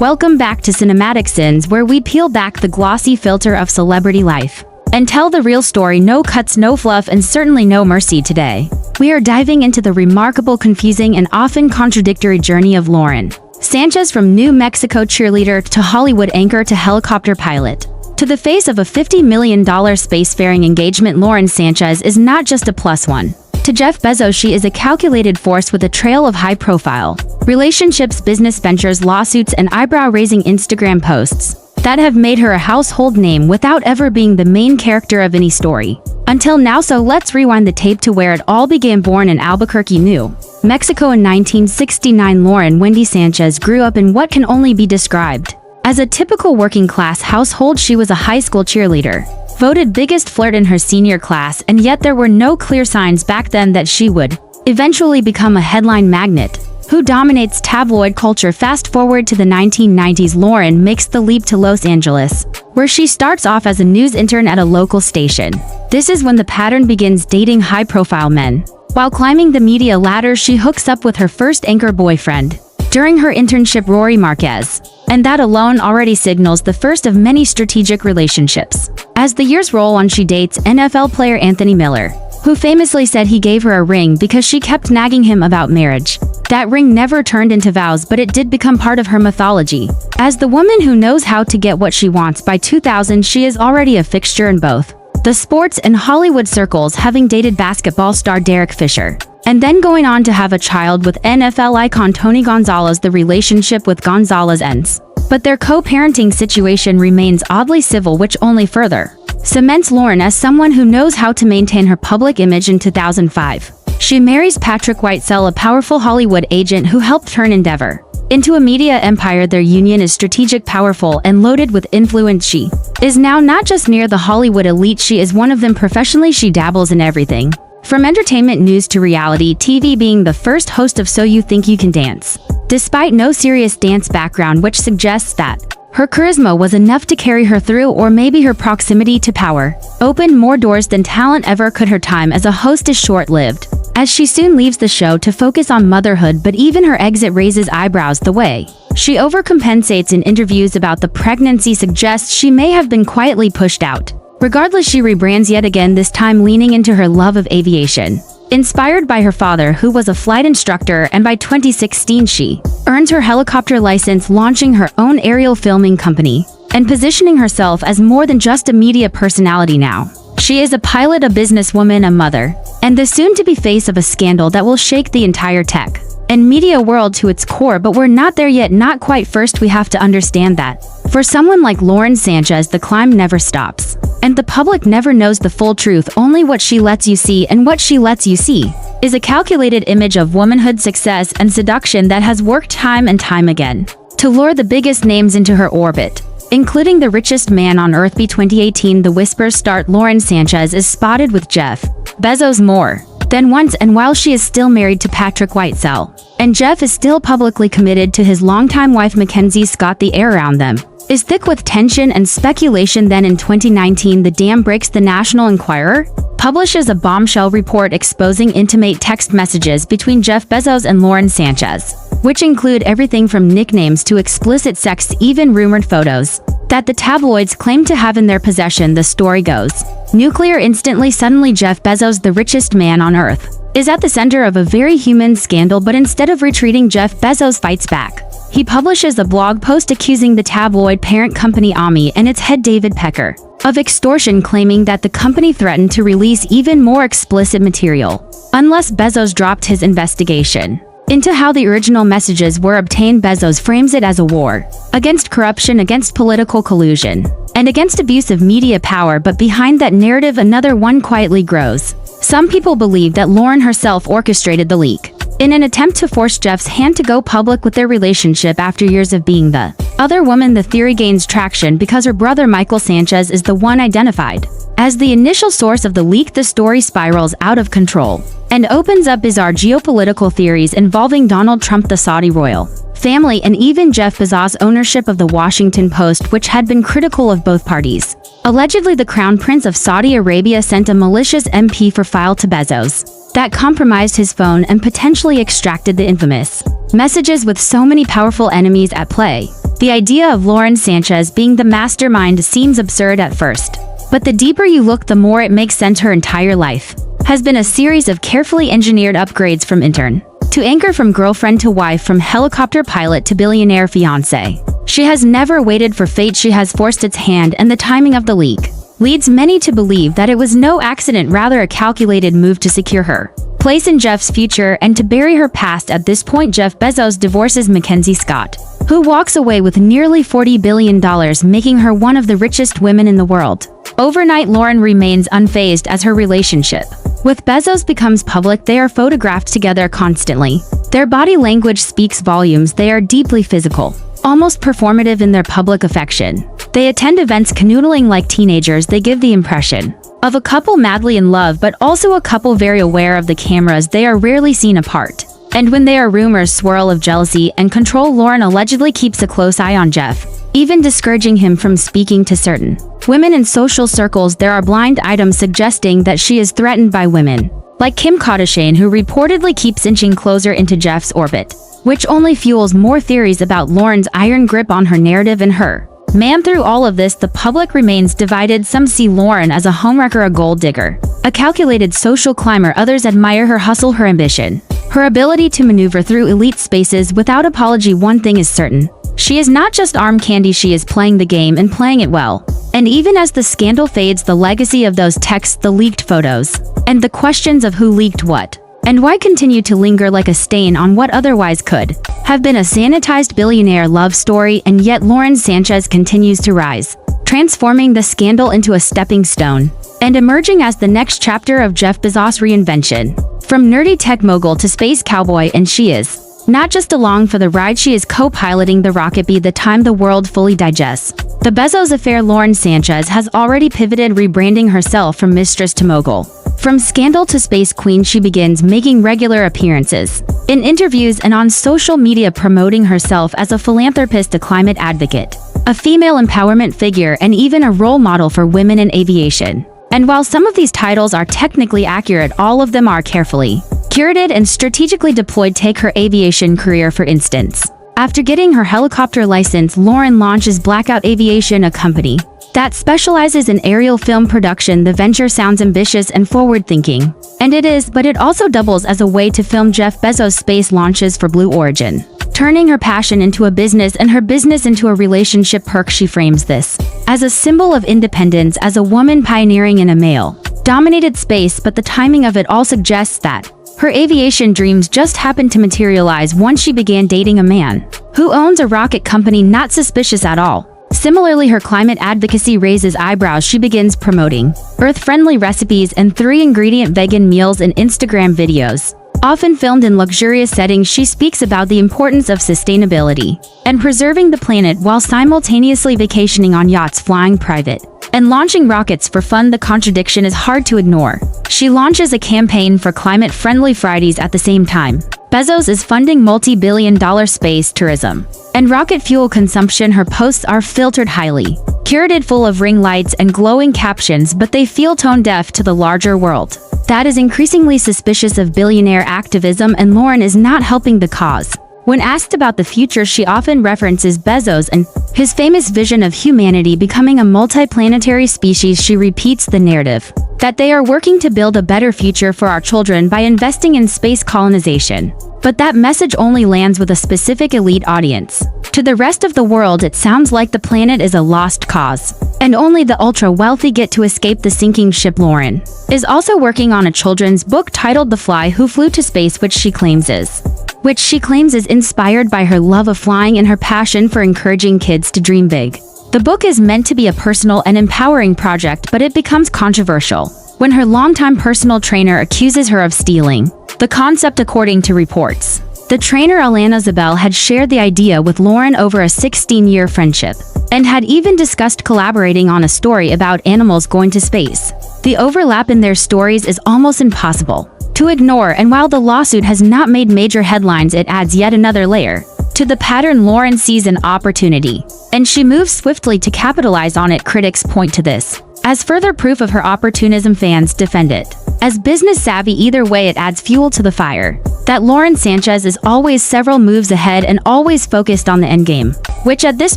Welcome back to Cinematic Sins, where we peel back the glossy filter of celebrity life and tell the real story. No cuts, no fluff, and certainly no mercy today. We are diving into the remarkable, confusing, and often contradictory journey of Lauren Sánchez, from New Mexico cheerleader to Hollywood anchor to helicopter pilot. To the face of a $50 million spacefaring engagement, Lauren Sánchez is not just a plus one. To Jeff Bezos, she is a calculated force with a trail of high-profile relationships, business ventures, lawsuits, and eyebrow-raising Instagram posts that have made her a household name without ever being the main character of any story until now. So let's rewind the tape to where it all began. Born in Albuquerque, New Mexico in 1969, Lauren Wendy Sánchez grew up in what can only be described as a typical working-class household. She was a high school cheerleader, voted biggest flirt in her senior class, and yet there were no clear signs back then that she would eventually become a headline magnate who dominates tabloid culture. Fast forward to the 1990s, Lauren makes the leap to Los Angeles, where she starts off as a news intern at a local station. This is when the pattern begins: dating high-profile men. While climbing the media ladder, she hooks up with her first anchor boyfriend during her internship, Rory Marquez, and that alone already signals the first of many strategic relationships. As the years roll on, she dates NFL player Anthony Miller, who famously said he gave her a ring because she kept nagging him about marriage. That ring never turned into vows, but it did become part of her mythology as the woman who knows how to get what she wants. By 2000, she is already a fixture in both the sports and Hollywood circles, having dated basketball star Derek Fisher, and then going on to have a child with NFL icon Tony Gonzalez. The relationship with Gonzalez ends, but their co-parenting situation remains oddly civil, which only further cements Lauren as someone who knows how to maintain her public image. In 2005, she marries Patrick Whitesell, a powerful Hollywood agent who helped turn Endeavor into a media empire. Their union is strategic, powerful, and loaded with influence. She is now not just near the Hollywood elite, she is one of them professionally. She dabbles in everything from entertainment news to reality TV, being the first host of So You Think You Can Dance, despite no serious dance background, which suggests that her charisma was enough to carry her through, or maybe her proximity to power opened more doors than talent ever could. Her time as a host is short-lived, as she soon leaves the show to focus on motherhood, but even her exit raises eyebrows. The way she overcompensates in interviews about the pregnancy suggests she may have been quietly pushed out. Regardless, she rebrands yet again, this time leaning into her love of aviation. Inspired by her father, who was a flight instructor, and by 2016 she earns her helicopter license, launching her own aerial filming company and positioning herself as more than just a media personality now. She is a pilot, a businesswoman, a mother, and the soon-to-be face of a scandal that will shake the entire tech and media world to its core. But we're not there yet, not quite. First, we have to understand that for someone like Lauren Sánchez, the climb never stops, and the public never knows the full truth, only what she lets you see. And what she lets you see is a calculated image of womanhood, success, and seduction that has worked time and time again to lure the biggest names into her orbit, including the richest man on Earth. By 2018, the whispers start. Lauren Sánchez is spotted with Jeff Bezos more than once, and while she is still married to Patrick Whitesell, and Jeff is still publicly committed to his longtime wife Mackenzie Scott, the air around them is thick with tension and speculation. Then in 2019, the dam breaks. The National Enquirer publishes a bombshell report exposing intimate text messages between Jeff Bezos and Lauren Sánchez, which include everything from nicknames to explicit sex, even rumored photos that the tabloids claim to have in their possession. The story goes nuclear instantly. Suddenly, Jeff Bezos, the richest man on Earth, is at the center of a very human scandal. But instead of retreating, Jeff Bezos fights back. He publishes a blog post accusing the tabloid parent company AMI and its head David Pecker of extortion, claiming that the company threatened to release even more explicit material unless Bezos dropped his investigation into how the original messages were obtained. Bezos frames it as a war against corruption, against political collusion, and against abuse of media power. But behind that narrative, another one quietly grows. Some people believe that Lauren herself orchestrated the leak in an attempt to force Jeff's hand to go public with their relationship after years of being the other woman. The theory gains traction because her brother Michael Sanchez is the one identified as the initial source of the leak. The story spirals out of control and opens up bizarre geopolitical theories involving Donald Trump, the Saudi royal family, and even Jeff Bezos' ownership of the Washington Post, which had been critical of both parties. Allegedly, the Crown Prince of Saudi Arabia sent a malicious MP4 file to Bezos that compromised his phone and potentially extracted the infamous messages. With so many powerful enemies at play, The idea of Lauren Sánchez being the mastermind seems absurd at first, but the deeper you look, the more it makes sense. Her entire life has been a series of carefully engineered upgrades, from intern to anchor, from girlfriend to wife, from helicopter pilot to billionaire fiancé. She has never waited for fate, she has forced its hand, and the timing of the leak leads many to believe that it was no accident, rather a calculated move to secure her place in Jeff's future and to bury her past. At this point, Jeff Bezos divorces Mackenzie Scott, who walks away with nearly $40 billion, making her one of the richest women in the world. Overnight, Lauren remains unfazed as her relationship with Bezos becomes public. They are photographed together constantly. Their body language speaks volumes. They are deeply physical, almost performative in their public affection. They attend events canoodling like teenagers. They give the impression of a couple madly in love, but also a couple very aware of the cameras. They are rarely seen apart. And when they are, rumors swirl of jealousy and control. Lauren allegedly keeps a close eye on Jeff, even discouraging him from speaking to certain women in social circles. There are blind items suggesting that she is threatened by women like Kim Kardashian, who reportedly keeps inching closer into Jeff's orbit, which only fuels more theories about Lauren's iron grip on her narrative and her man. Through all of this, the public remains divided. Some see Lauren as a homewrecker, a gold digger, a calculated social climber. Others admire her hustle, her ambition, her ability to maneuver through elite spaces without apology. One thing is certain: she is not just arm candy, she is playing the game and playing it well. And even as the scandal fades, the legacy of those texts, the leaked photos, and the questions of who leaked what and why continue to linger like a stain on what otherwise could have been a sanitized billionaire love story. And yet Lauren Sánchez continues to rise, transforming the scandal into a stepping stone and emerging as the next chapter of Jeff Bezos' reinvention. From nerdy tech mogul to space cowboy, and she is not just along for the ride, she is co-piloting the rocket. By the time the world fully digests the Bezos affair, Lauren Sánchez has already pivoted, rebranding herself from mistress to mogul. From scandal to space queen, she begins making regular appearances in interviews and on social media, promoting herself as a philanthropist, a climate advocate, a female empowerment figure, and even a role model for women in aviation. And while some of these titles are technically accurate, all of them are carefully curated and strategically deployed. Take her aviation career, for instance. After getting her helicopter license, Lauren launches Blackout Aviation, a company that specializes in aerial film production. The venture sounds ambitious and forward-thinking, and it is, but it also doubles as a way to film Jeff Bezos' space launches for Blue Origin, turning her passion into a business and her business into a relationship. Perk: she frames this as a symbol of independence, as a woman pioneering in a male-dominated space, but the timing of it all suggests that her aviation dreams just happened to materialize once she began dating a man who owns a rocket company. Not suspicious at all. Similarly, her climate advocacy raises eyebrows. She begins promoting earth-friendly recipes and 3-ingredient vegan meals in Instagram videos, often filmed in luxurious settings. She speaks about the importance of sustainability and preserving the planet while simultaneously vacationing on yachts, flying private, and launching rockets for fun. The contradiction is hard to ignore. She launches a campaign for climate-friendly Fridays at the same time Bezos is funding multi-billion-dollar space tourism and rocket fuel consumption. Her posts are filtered, highly curated, full of ring lights and glowing captions, but they feel tone-deaf to the larger world that is increasingly suspicious of billionaire activism, and Lauren is not helping the cause. When asked about the future, she often references Bezos and his famous vision of humanity becoming a multiplanetary species. She repeats the narrative that they are working to build a better future for our children by investing in space colonization. But that message only lands with a specific elite audience. To the rest of the world, it sounds like the planet is a lost cause, and only the ultra-wealthy get to escape the sinking ship. Lauren is also working on a children's book titled The Fly Who Flew to Space, which she claims is inspired by her love of flying and her passion for encouraging kids to dream big. The book is meant to be a personal and empowering project, but it becomes controversial when her longtime personal trainer accuses her of stealing the concept. According to reports, the trainer Alana Zabel had shared the idea with Lauren over a 16-year friendship and had even discussed collaborating on a story about animals going to space. The overlap in their stories is almost impossible to ignore, and while the lawsuit has not made major headlines, it adds yet another layer to the pattern. Lauren sees an opportunity, and she moves swiftly to capitalize on it. Critics point to this as further proof of her opportunism. Fans defend it as business savvy. Either way, it adds fuel to the fire that Lauren Sánchez is always several moves ahead and always focused on the endgame. which at this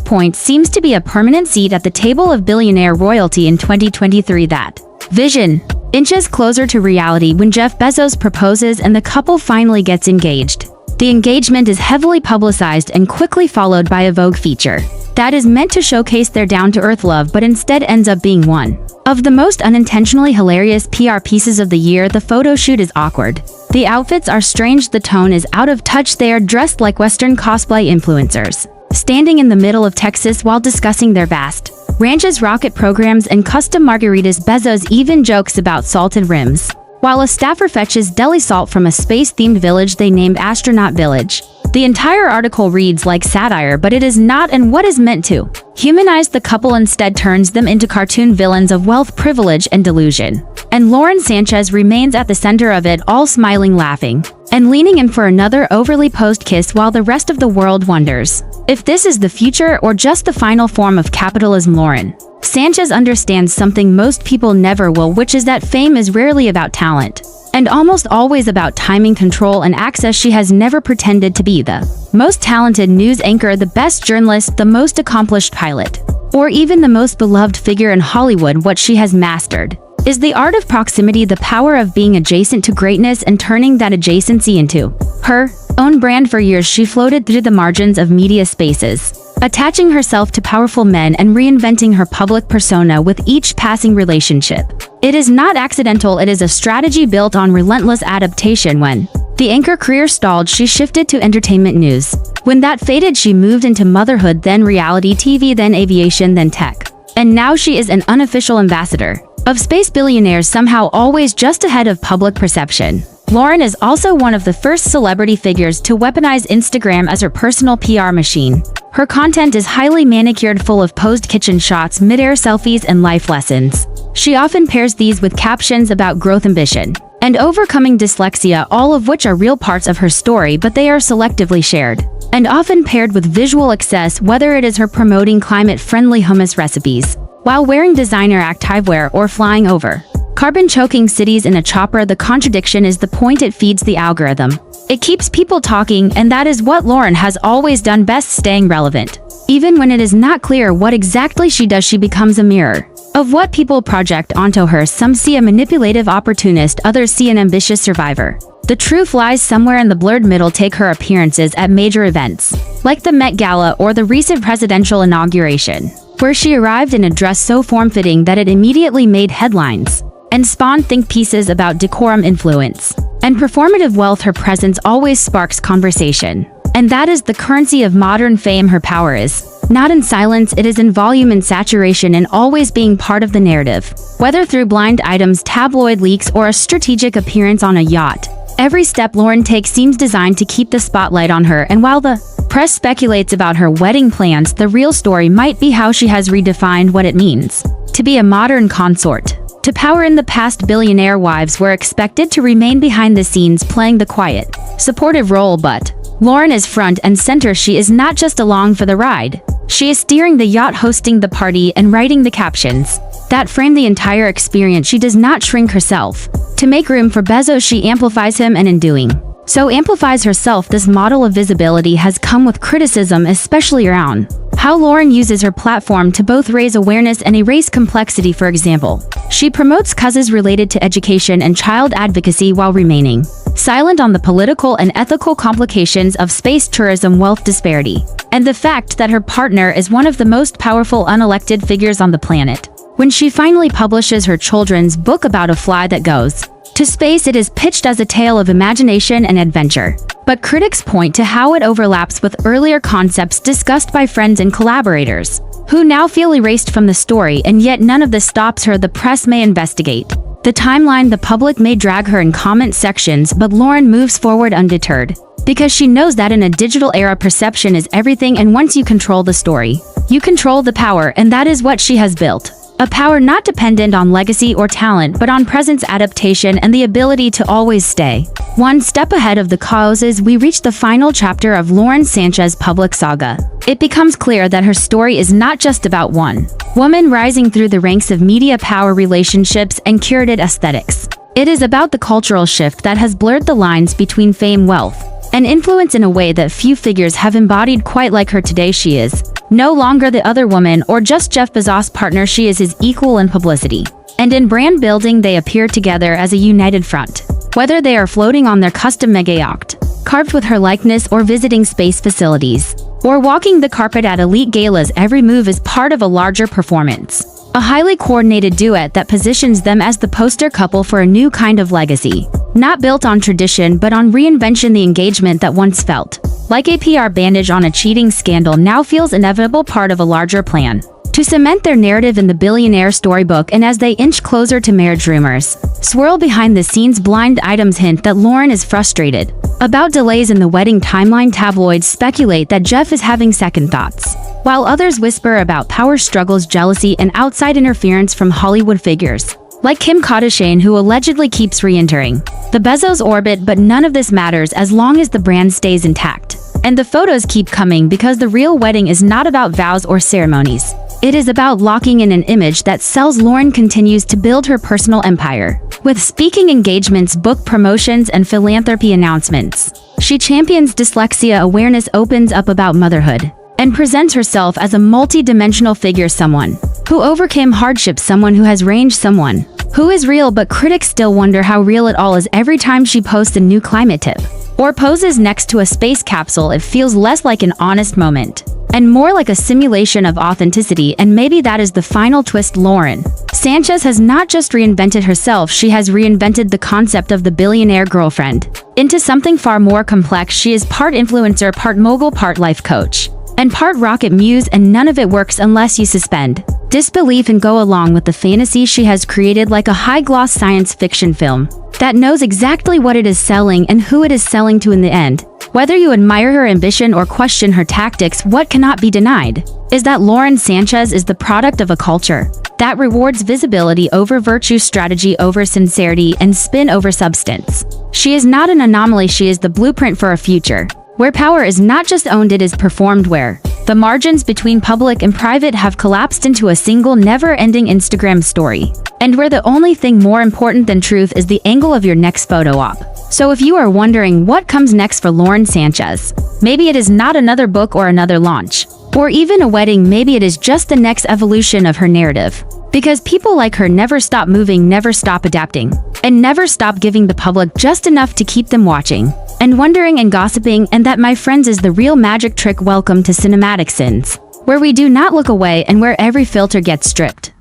point seems to be a permanent seat at the table of billionaire royalty in 2023. That vision inches closer to reality when Jeff Bezos proposes and the couple finally gets engaged. The engagement is heavily publicized and quickly followed by a Vogue feature that is meant to showcase their down-to-earth love, but instead ends up being one of the most unintentionally hilarious PR pieces of the year. The photo shoot is awkward. The outfits are strange, the tone is out of touch. They are dressed like Western cosplay influencers, standing in the middle of Texas while discussing their vast ranches, rocket programs, and custom margaritas. Bezos even jokes about salted rims, while a staffer fetches deli salt from a space-themed village they named Astronaut Village. The entire article reads like satire, but it is not, and what is meant to humanize the couple instead turns them into cartoon villains of wealth, privilege, and delusion. And Lauren Sánchez remains at the center of it all, smiling, laughing, and leaning in for another overly posed kiss, while the rest of the world wonders if this is the future or just the final form of capitalism. Lauren Sánchez understands something most people never will, which is that fame is rarely about talent and almost always about timing, control, and access. She has never pretended to be the most talented news anchor, the best journalist, the most accomplished pilot, or even the most beloved figure in Hollywood. What she has mastered is the art of proximity, the power of being adjacent to greatness and turning that adjacency into her own brand. For years, she floated through the margins of media spaces, attaching herself to powerful men and reinventing her public persona with each passing relationship. It is not accidental, it is a strategy built on relentless adaptation. When the anchor career stalled, she shifted to entertainment news. When that faded, she moved into motherhood, then reality TV, then aviation, then tech. And now she is an unofficial ambassador of space. Billionaires, somehow always just ahead of public perception. Lauren is also one of the first celebrity figures to weaponize Instagram as her personal PR machine. Her content is highly manicured, full of posed kitchen shots, mid-air selfies, and life lessons. She often pairs these with captions about growth, ambition, and overcoming dyslexia, all of which are real parts of her story, but they are selectively shared and often paired with visual excess, whether it is her promoting climate-friendly hummus recipes while wearing designer activewear or flying over carbon-choking cities in a chopper. The contradiction is the point. It feeds the algorithm. It keeps people talking, and that is what Lauren has always done best, staying relevant. Even when it is not clear what exactly she does, she becomes a mirror of what people project onto her. Some see a manipulative opportunist, others see an ambitious survivor. The truth lies somewhere in the blurred middle. Take her appearances at major events, like the Met Gala or the recent presidential inauguration, where she arrived in a dress so form-fitting that it immediately made headlines and spawned think pieces about decorum, influence, and performative wealth. Her presence always sparks conversation, and that is the currency of modern fame. Her power is not in silence, it is in volume and saturation, and always being part of the narrative. Whether through blind items, tabloid leaks, or a strategic appearance on a yacht, every step Lauren takes seems designed to keep the spotlight on her. And while the press speculates about her wedding plans, the real story might be how she has redefined what it means to be a modern consort. To power in the past, billionaire wives were expected to remain behind the scenes, playing the quiet, supportive role, but Lauren is front and center. She is not just along for the ride. She is steering the yacht, hosting the party, and writing the captions that frame the entire experience. She does not shrink herself to make room for Bezos, she amplifies him, and in doing so amplifies herself. This model of visibility has come with criticism, especially around how Lauren uses her platform to both raise awareness and erase complexity. For example, she promotes causes related to education and child advocacy while remaining silent on the political and ethical complications of space tourism, wealth disparity, and the fact that her partner is one of the most powerful unelected figures on the planet. When she finally publishes her children's book about a fly that goes to space, it is pitched as a tale of imagination and adventure. But critics point to how it overlaps with earlier concepts discussed by friends and collaborators, who now feel erased from the story, and yet none of this stops her. The press may investigate the timeline, the public may drag her in comment sections, but Lauren moves forward undeterred, because she knows that in a digital era, perception is everything, and once you control the story, you control the power, and that is what she has built. A power not dependent on legacy or talent, but on presence, adaptation, and the ability to always stay one step ahead of the causes. We reach the final chapter of Lauren Sánchez's public saga. It becomes clear that her story is not just about one woman rising through the ranks of media, power, relationships, and curated aesthetics. It is about the cultural shift that has blurred the lines between fame, wealth, and influence in a way that few figures have embodied quite like her. Today she is No longer the other woman or just Jeff Bezos' partner, she is his equal in publicity. And in brand building, they appear together as a united front. Whether they are floating on their custom mega yacht, carved with her likeness, or visiting space facilities, or walking the carpet at elite galas, every move is part of a larger performance. A highly coordinated duet that positions them as the poster couple for a new kind of legacy. Not built on tradition but on reinvention. The engagement that once felt like a PR bandage on a cheating scandal now feels inevitable, part of a larger plan to cement their narrative in the billionaire storybook. And as they inch closer to marriage, rumors swirl behind the scenes. Blind items hint that Lauren is frustrated about delays in the wedding timeline. Tabloids speculate that Jeff is having second thoughts, while others whisper about power struggles, jealousy, and outside interference from Hollywood figures like Kim Kardashian, who allegedly keeps re-entering the Bezos orbit. But none of this matters as long as the brand stays intact. And the photos keep coming, because the real wedding is not about vows or ceremonies. It is about locking in an image that sells. Lauren continues to build her personal empire with speaking engagements, book promotions, and philanthropy announcements. She champions dyslexia awareness, opens up about motherhood, and presents herself as a multi-dimensional figure, someone who overcame hardship, someone who has range, someone who is real. But critics still wonder how real it all is. Every time she posts a new climate tip or poses next to a space capsule, it feels less like an honest moment and more like a simulation of authenticity. And maybe that is the final twist. Lauren Sánchez has not just reinvented herself, she has reinvented the concept of the billionaire girlfriend into something far more complex. She is part influencer, part mogul, part life coach, and part rocket muse, and none of it works unless you suspend disbelief and go along with the fantasy she has created, like a high-gloss science fiction film that knows exactly what it is selling and who it is selling to in the end. Whether you admire her ambition or question her tactics, what cannot be denied is that Lauren Sánchez is the product of a culture that rewards visibility over virtue, strategy over sincerity, and spin over substance. She is not an anomaly, she is the blueprint for a future where power is not just owned, it is performed, where the margins between public and private have collapsed into a single never-ending Instagram story, and where the only thing more important than truth is the angle of your next photo op. So if you are wondering what comes next for Lauren Sánchez, maybe it is not another book or another launch, or even a wedding. Maybe it is just the next evolution of her narrative. Because people like her never stop moving, never stop adapting, and never stop giving the public just enough to keep them watching and wondering and gossiping. And that, my friends, is the real magic trick. Welcome to Cinematic Sins, where we do not look away and where every filter gets stripped.